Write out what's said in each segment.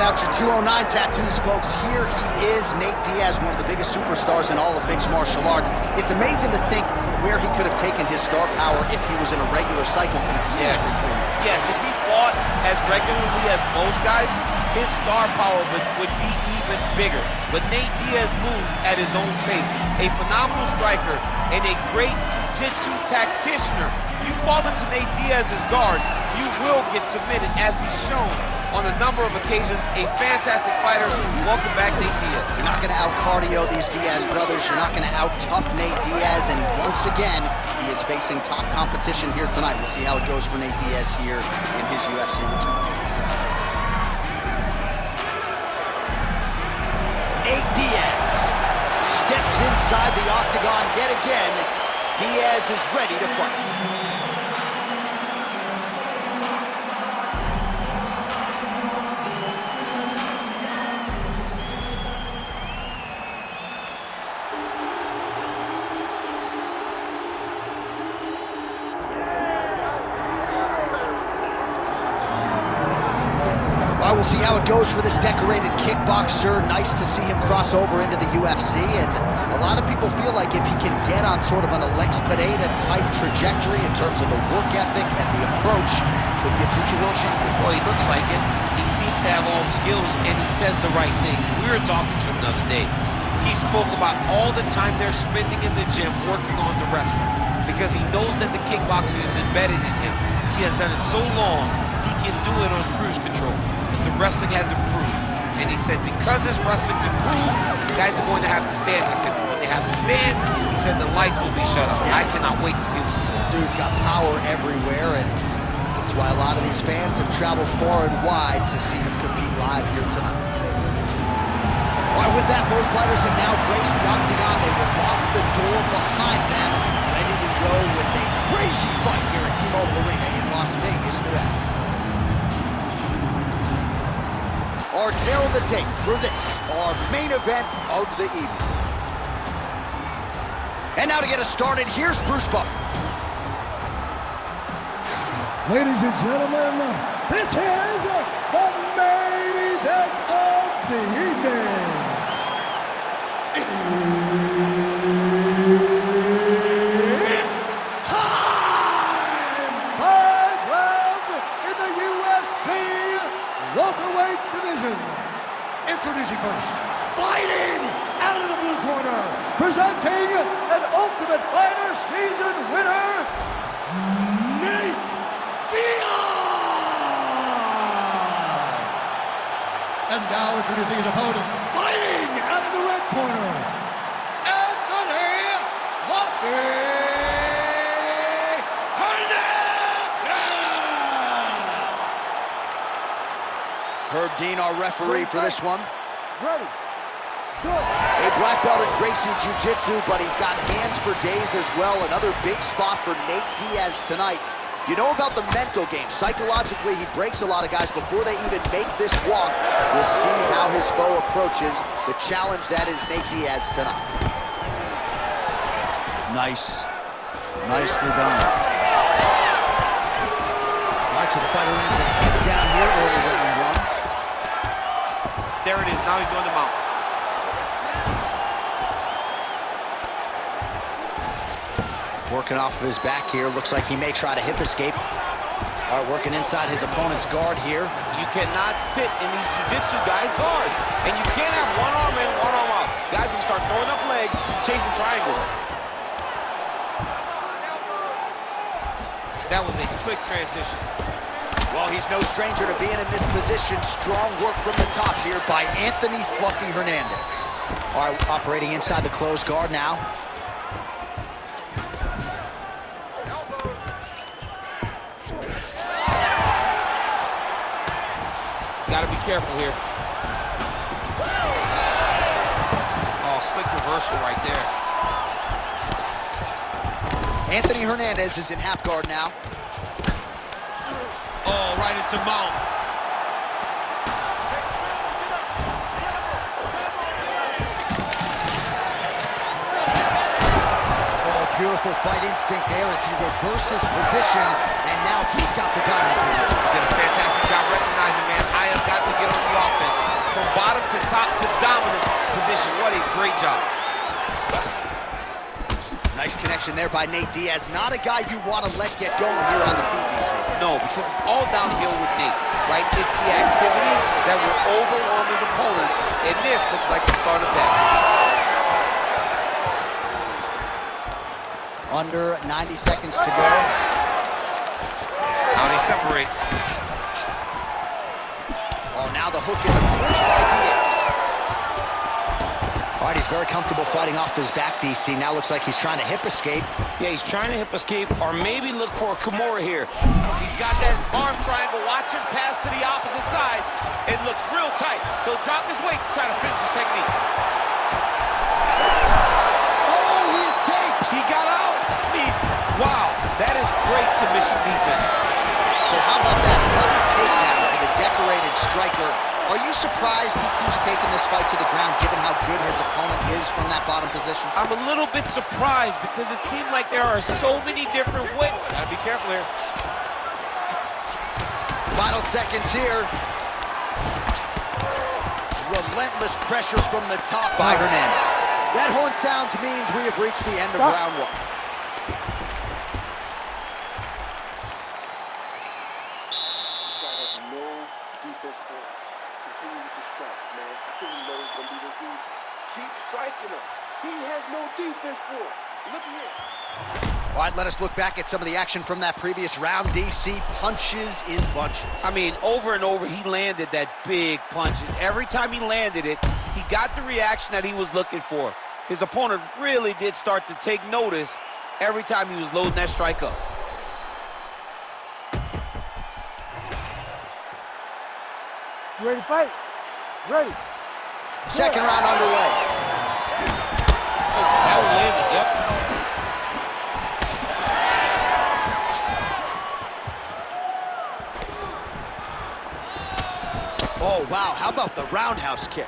Check out your 209 tattoos, folks. Here he is, Nate Diaz, one of the biggest superstars in all of mixed martial arts. It's amazing to think where he could have taken his star power if he was in a regular cycle competing every 3 months. Yes, if he fought as regularly as most guys, his star power would be even bigger. But Nate Diaz moves at his own pace. A phenomenal striker and a great jiu-jitsu tacticianer. You fall into Nate Diaz's guard, you will get submitted, as he's shown on a number of occasions. A fantastic fighter. Welcome back, Nate Diaz. You're not going to out-cardio these Diaz brothers. You're not going to out-tough Nate Diaz. And once again, he is facing top competition here tonight. We'll see how it goes for Nate Diaz here in his UFC return. Nate Diaz steps inside the octagon yet again. Diaz is ready to fight. We'll see how it goes for this decorated kickboxer. Nice to see him cross over into the UFC, and a lot of people feel like if he can get on sort of an Alex Pineda type trajectory in terms of the work ethic and the approach, could be a future world champion. Well, he looks like it. He seems to have all the skills, and he says the right thing. We were talking to him the other day. He spoke about all the time they're spending in the gym working on the wrestling, because he knows that the kickboxing is embedded in him. He has done it so long, he can do it on cruise control. The wrestling has improved, and he said because his wrestling's improved, guys are going to have to stand with him. When they have to stand, he said the lights will be shut off. I cannot wait to see him perform. Dude's got power everywhere, and that's why a lot of these fans have traveled far and wide to see him compete live here tonight. All right, with that, both fighters have now graced the octagon. They will lock the door behind them, ready to go with a crazy fight here at T-Mobile Arena in Las Vegas, Nevada. Our tail of the tape for this, our main event of the evening. And now to get us started, here's Bruce Buffer. Ladies and gentlemen, this is the main event of the evening. It's time! 5 rounds in the UFC welterweight division. Introducing first, fighting out of the blue corner, presenting an Ultimate Fighter season winner, Nate Diaz. And now introducing his opponent, fighting out of the red corner, Anthony Hernandez. Herb Dean, our referee for this one. Ready. Good. A black belt in Gracie Jiu-Jitsu, but he's got hands for days as well. Another big spot for Nate Diaz tonight. You know about the mental game. Psychologically, he breaks a lot of guys before they even make this walk. We'll see how his foe approaches the challenge that is Nate Diaz tonight. Nice. Nicely done. All right, so the fighter lands a takedown here early round one. There it is. Now he's going to mount. Working off of his back here. Looks like he may try to hip escape. All right, working inside his opponent's guard here. You cannot sit in these jiu-jitsu guys' guard. And you can't have one arm in, one arm out. Guys can start throwing up legs, chasing triangles. That was a slick transition. Well, he's no stranger to being in this position. Strong work from the top here by Anthony Fluffy Hernandez. All right, operating inside the closed guard now. Got to be careful here. Oh, slick reversal right there. Anthony Hernandez is in half guard now. Oh, right into mount. Oh, beautiful Beautiful fight instinct there as he reverses position, and now he's got the dominant position. Did a fantastic job recognizing, man. I have got to get on the offense. From bottom to top to dominant position. What a great job. Nice connection there by Nate Diaz. Not a guy you want to let get going here on the feet, DC. No, because it's all downhill with Nate, right? It's the activity that will overwhelm his opponents, and this looks like the start of that. Under 90 seconds to go. Now they separate. Oh, now the hook in the clinch by Diaz. All right, he's very comfortable fighting off his back, DC. Now looks like he's trying to hip escape. Yeah, he's trying to hip escape or maybe look for a Kimura here. He's got that arm triangle. Watch him pass to the opposite side. It looks real tight. He'll drop his weight to try to finish his technique. Oh, he escapes. He got out. I mean, wow, that is great submission defense. So how about that? Another takedown for the decorated striker. Are you surprised he keeps taking this fight to the ground, given how good his opponent is from that bottom position? I'm a little bit surprised because it seemed like there are so many different ways. Gotta be careful here. Final seconds here. Relentless pressure from the top by Hernandez. That horn sounds means we have reached the end of round one. This guy has no defense for him. Continue with your strikes, man. I didn't know it was going to be this easy. Keep striking him. He has no defense for him. Look here. All right, let us look back at some of the action from that previous round. DC punches in bunches. I mean, over and over, he landed that big punch. And every time he landed it, he got the reaction that he was looking for. His opponent really did start to take notice every time he was loading that strike up. You ready to fight? Ready. Second round underway. Oh, that one landed, yep. Oh, wow, how about the roundhouse kick?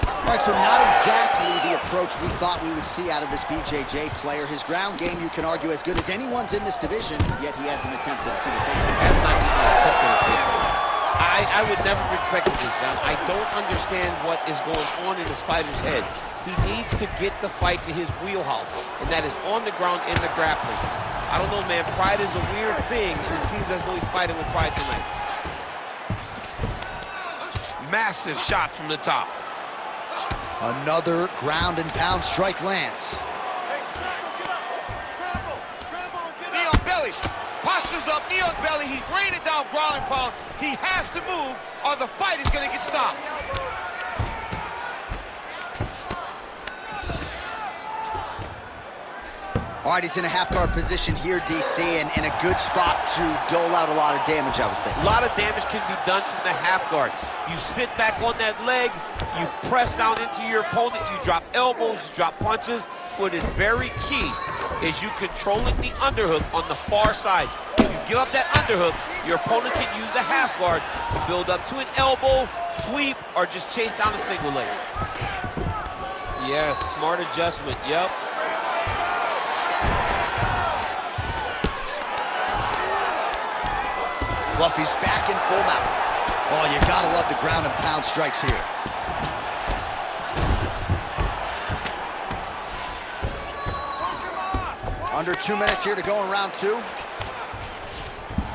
All right, so not exactly the approach we thought we would see out of this BJJ player. His ground game, you can argue, as good as anyone's in this division, yet he hasn't attempted a single takedown. Has not even attempted a takedown. I would never have expected this, John. I don't understand what is going on in his fighter's head. He needs to get the fight to his wheelhouse, and that is on the ground in the grappling. I don't know, man. Pride is a weird thing, and it seems as though he's fighting with pride tonight. Massive shot from the top. Another ground and pound strike lands. Knee on belly. Postures up, knee on belly. He's raining down ground and pound. He has to move, or the fight is going to get stopped. All right, he's in a half-guard position here, DC, and in a good spot to dole out a lot of damage, I would think. A lot of damage can be done from the half guard. You sit back on that leg, you press down into your opponent, you drop elbows, you drop punches. What is very key is you controlling the underhook on the far side. If you give up that underhook, your opponent can use the half guard to build up to an elbow, sweep, or just chase down a single leg. Yes, smart adjustment, yep. Fluffy's back in full mount. Oh, you gotta love the ground and pound strikes here. Under 2 minutes here to go in round two.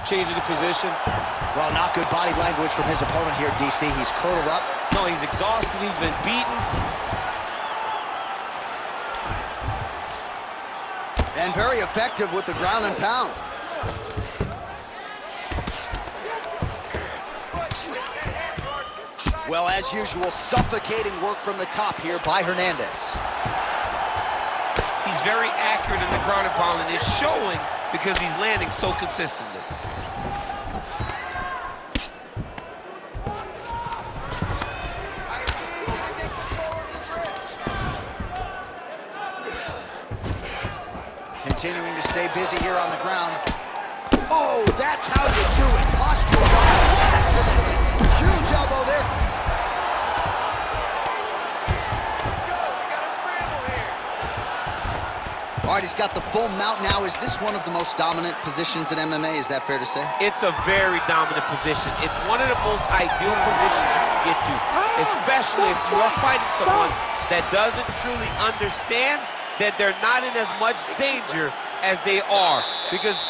Changing the position. Well, not good body language from his opponent here, DC. He's curled up. No, he's exhausted, he's been beaten. And very effective with the ground and pound. Well, as usual, suffocating work from the top here by Hernandez. He's very accurate in the ground and pound, and it's showing because he's landing so consistently. Continuing to stay busy here on the ground. Oh, that's how you do it. Posture shot. Huge elbow there. Let's go. We got a scramble. All right, he's got the full mount now. Is this one of the most dominant positions in MMA? Is that fair to say? It's a very dominant position. It's one of the most ideal positions you can get to, especially if you're fighting someone that doesn't truly understand that they're not in as much danger as they are, because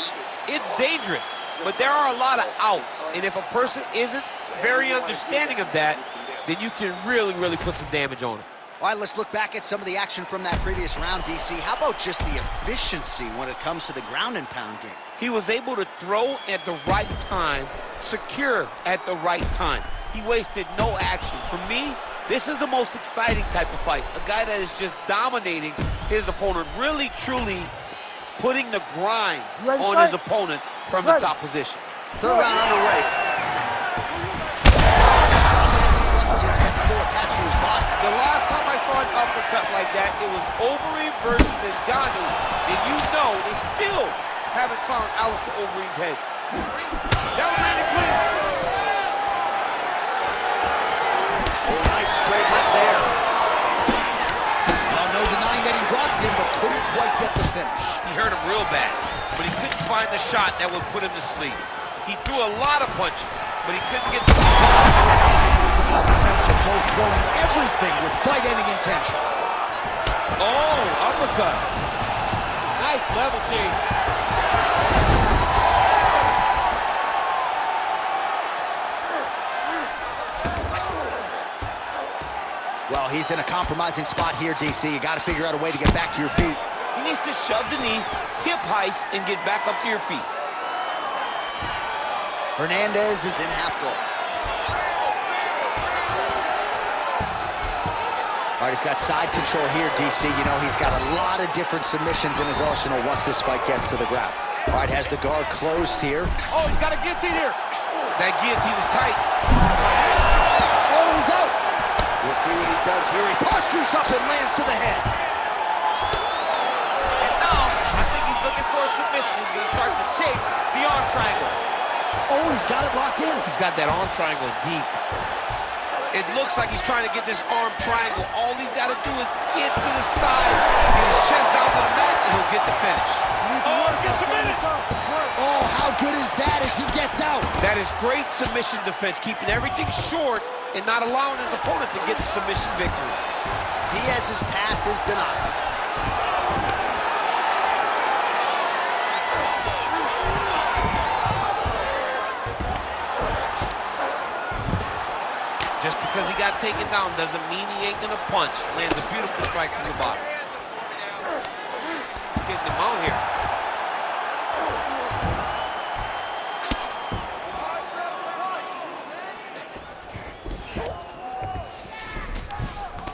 it's dangerous, but there are a lot of outs, and if a person isn't very understanding of that, then you can really put some damage on them. All right, let's look back at some of the action from that previous round, DC. How about just the efficiency when it comes to the ground and pound game? He was able to throw at the right time, secure at the right time. He wasted no action. For me, this is the most exciting type of fight. A guy that is just dominating his opponent, really, truly putting the grind on his opponent from the top position. Third round underway. His head still attached to his body. The last time I saw an uppercut like that, it was Overeem versus Ngannou, and you know they still haven't found Alistair Overeem's head. That was really clean. Oh, nice straight left there. Well, no denying that he rocked him, but couldn't quite get the finish. He hurt him real bad, but he couldn't find the shot that would put him to sleep. He threw a lot of punches, but he couldn't get the sense of both throwing everything with fight-ending intentions. Oh, uppercut. Nice level change. Well, he's in a compromising spot here, DC. You got to figure out a way to get back to your feet. He needs to shove the knee, hip heist, and get back up to your feet. Hernandez is in half guard. All right, he's got side control here, DC. You know, he's got a lot of different submissions in his arsenal once this fight gets to the ground. All right, has the guard closed here. Oh, he's got a guillotine here. That guillotine is tight. Oh, and he's out. We'll see what he does here. He postures up and lands to the head. And now, I think he's looking for a submission. He's going to start to chase the arm triangle. Oh, he's got it locked in. He's got that arm triangle deep. It looks like he's trying to get this arm triangle. All he's got to do is get to the side, get his chest down to the mat, and he'll get the finish. Oh, he's getting submitted. Oh, how good is that as he gets out? That is great submission defense, keeping everything short and not allowing his opponent to get the submission victory. Diaz's pass is denied. Just because he got taken down doesn't mean he ain't gonna punch. Lands a beautiful strike from the bottom. Getting him out here.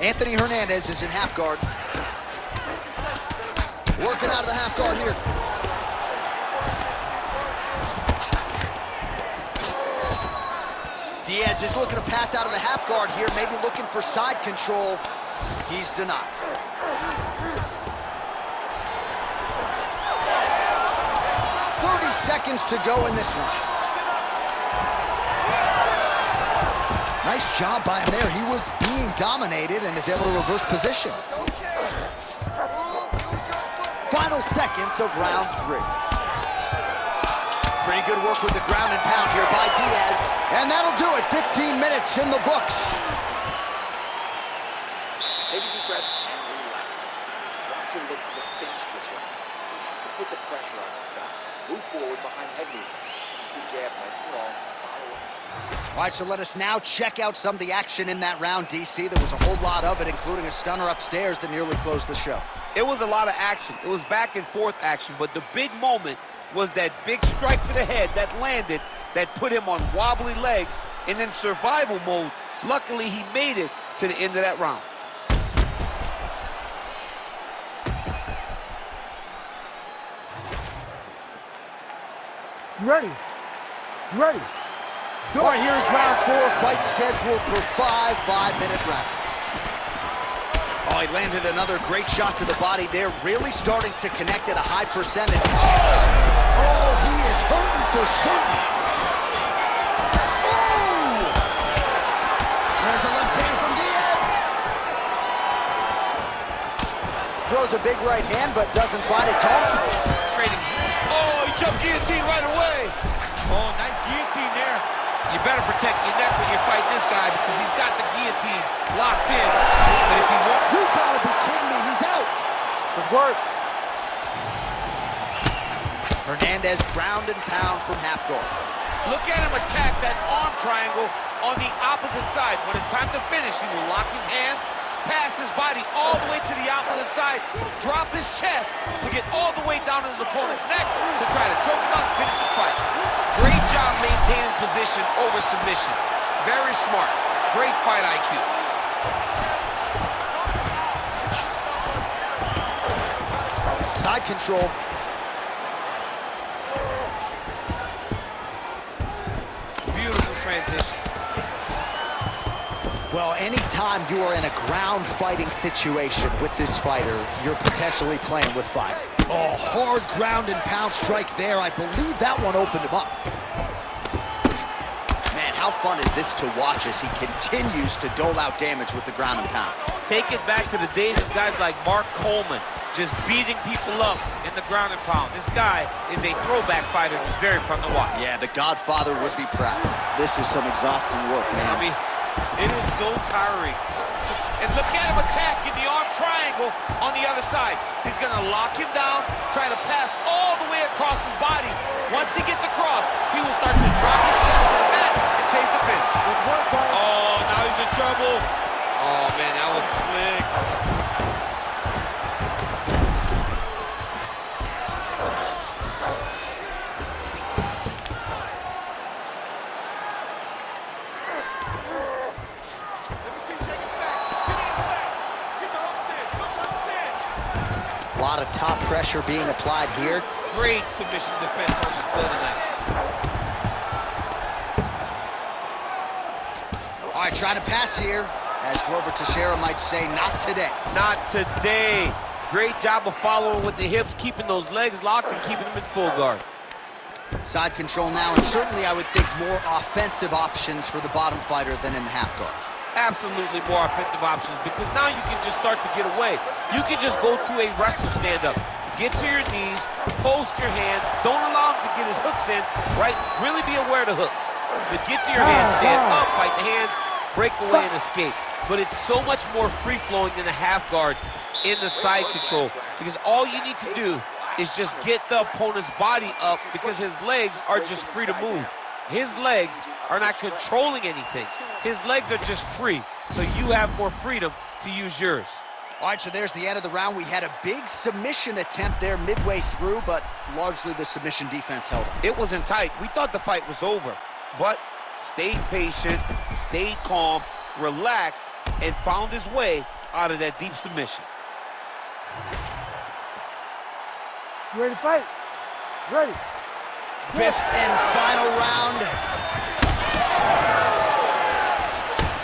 Anthony Hernandez is in half guard. Working out of the half guard here. Diaz is looking to pass out of the half guard here, maybe looking for side control. He's denied. Seconds to go in this one. Nice job by him there. He was being dominated and is able to reverse position. Final seconds of round 3. Pretty good work with the ground and pound here by Diaz. And that'll do it. 15 minutes in the books. Take a deep breath and relax. Watch him look to finish this one. You have to put the pressure on this guy. Move forward behind head movement. Good jab, nice and long. Follow up. All right, so let us now check out some of the action in that round, DC. There was a whole lot of it, including a stunner upstairs that nearly closed the show. It was a lot of action. It was back and forth action, but the big moment was that big strike to the head that landed, that put him on wobbly legs, and in survival mode, luckily he made it to the end of that round. You ready? You ready? All right, here's round 4, fight scheduled for 5 5-minute rounds. Oh, he landed another great shot to the body there, really starting to connect at a high percentage. Oh, he is hurting for certain. Oh! There's a left hand from Diaz. throws a big right hand, but doesn't find its home. Trading. Oh, he jumped guillotine right away. Oh, nice guillotine there. You better protect your neck when you fight this guy because he's got the guillotine locked in. But if he won't... You gotta be kidding me, he's out. Let's work. Hernandez ground and pound from half guard. Look at him attack that arm triangle on the opposite side. When it's time to finish, he will lock his hands, pass his body all the way to the opposite side, drop his chest to get all the way down to his opponent's neck to try to choke him out and finish the fight. Great job maintaining position over submission. Very smart. Great fight IQ. Side control. Beautiful transition. Well, anytime you are in a ground fighting situation with this fighter, you're potentially playing with fire. Oh, hard ground and pound strike there. I believe that one opened him up. Man, how fun is this to watch as he continues to dole out damage with the ground and pound? Take it back to the days of guys like Mark Coleman, just beating people up in the ground and pound. This guy is a throwback fighter. It's very fun to watch. Yeah, the Godfather would be proud. This is some exhausting work, man. I mean, it is so tiring. And look at him attack in the arm triangle on the other side. He's gonna lock him down, try to pass all the way across his body. Once he gets across, he will start to drop his chest to the mat and chase the finish. Oh, now he's in trouble. Oh man, that was slick. A lot of top pressure being applied here. Great submission defense on display tonight. All right, trying to pass here. As Glover Teixeira might say, not today. Not today. Great job of following with the hips, keeping those legs locked and keeping them in full guard. Side control now, and certainly I would think more offensive options for the bottom fighter than in the half guard. Absolutely more offensive options because now you can just start to get away. You can just go to a wrestler stand-up. Get to your knees, post your hands, don't allow him to get his hooks in, right? Really be aware of the hooks. But get to your hands, stand up, fight the hands, break away and escape. But it's so much more free-flowing than the half guard in the side control because all you need to do is just get the opponent's body up because his legs are just free to move. His legs are not controlling anything. His legs are just free, so you have more freedom to use yours. All right, so there's the end of the round. We had a big submission attempt there midway through, but largely the submission defense held up. It wasn't tight. We thought the fight was over, but stayed patient, stayed calm, relaxed, and found his way out of that deep submission. You ready to fight? Ready. Fifth and final round.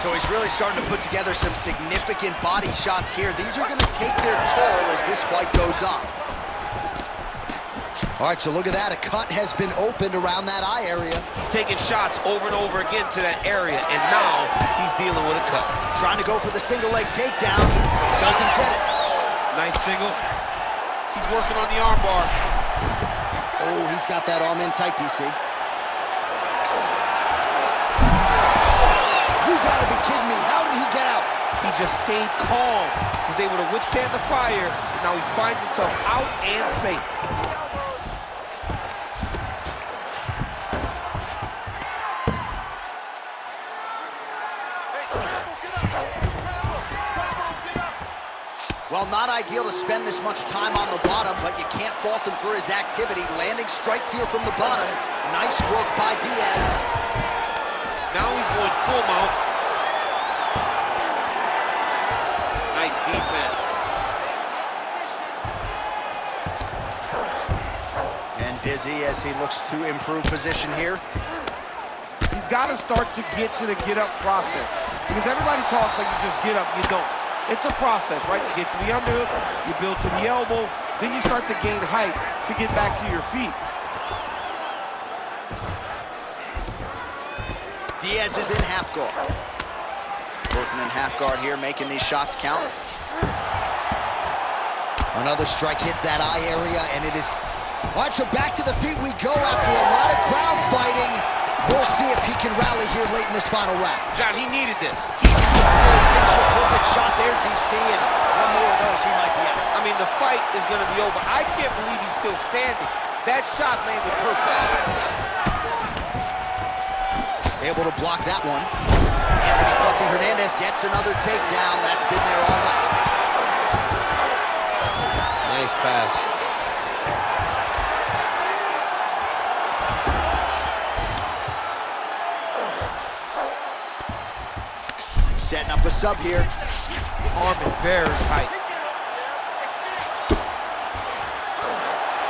So he's really starting to put together some significant body shots here. These are going to take their toll as this fight goes on. All right, so look at that. A cut has been opened around that eye area. He's taking shots over and over again to that area, and now he's dealing with a cut. Trying to go for the single leg takedown. Doesn't get it. Nice single. He's working on the arm bar. Oh, he's got that arm in tight, DC. You gotta be kidding me. How did he get out? He just stayed calm, was able to withstand the fire, and now he finds himself out and safe. Well, not ideal to spend this much time on the bottom, but you can't fault him for his activity. Landing strikes here from the bottom. Nice work by Diaz. Now he's going full mount. Nice defense. And busy as he looks to improve position here. He's got to start to get to the get-up process. Because everybody talks like you just get up, you don't. It's a process, right? You get to the underhook, you build to the elbow, then you start to gain height to get back to your feet. Diaz is in half guard. Working in half guard here, making these shots count. Another strike hits that eye area, and it is... All right, so back to the feet we go after a lot of crowd fighting. We'll see if he can rally here late in this final round. John, he needed this. Picture perfect shot there, DC, and one more of those, he might be out. I mean, the fight is going to be over. I can't believe he's still standing. That shot landed perfect. Able to block that one. Anthony Fluffy Hernandez gets another takedown. That's been there all night. Nice pass. Setting up a sub here. Arm and very tight.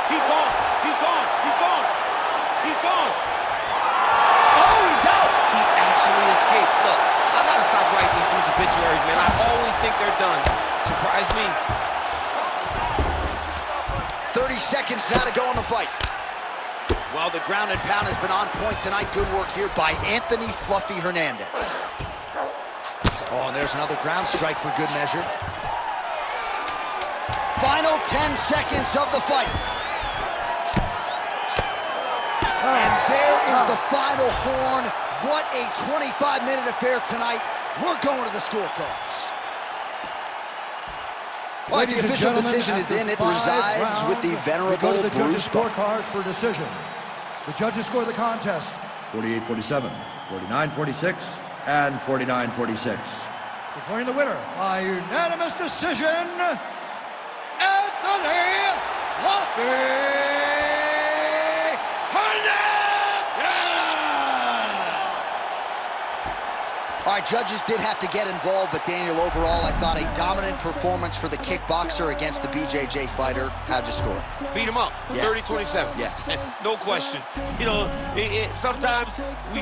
He's gone. He's gone. He's gone. He's gone. Oh, he's out. He actually escaped. Look, I gotta stop writing these dudes obituaries, man. I always think they're done. Surprise me. 30 seconds now to go in the fight. Well, the ground and pound has been on point tonight. Good work here by Anthony Fluffy Hernandez. Oh, and there's another ground strike for good measure. Final 10 seconds of the fight. And there is the final horn. What a 25-minute affair tonight. We're going to the scorecards. All right, the official decision is in. It resides with the venerable Bruce Buffer. Scorecards for decision. The judges score the contest 48-47, 49-46, and 49-46. Declaring the winner by unanimous decision, Anthony Fluffy All right, judges did have to get involved, but Daniel, overall, I thought a dominant performance for the kickboxer against the BJJ fighter. How'd you score? Beat him up, Yeah. 30-27. Yeah. No question. You know, sometimes we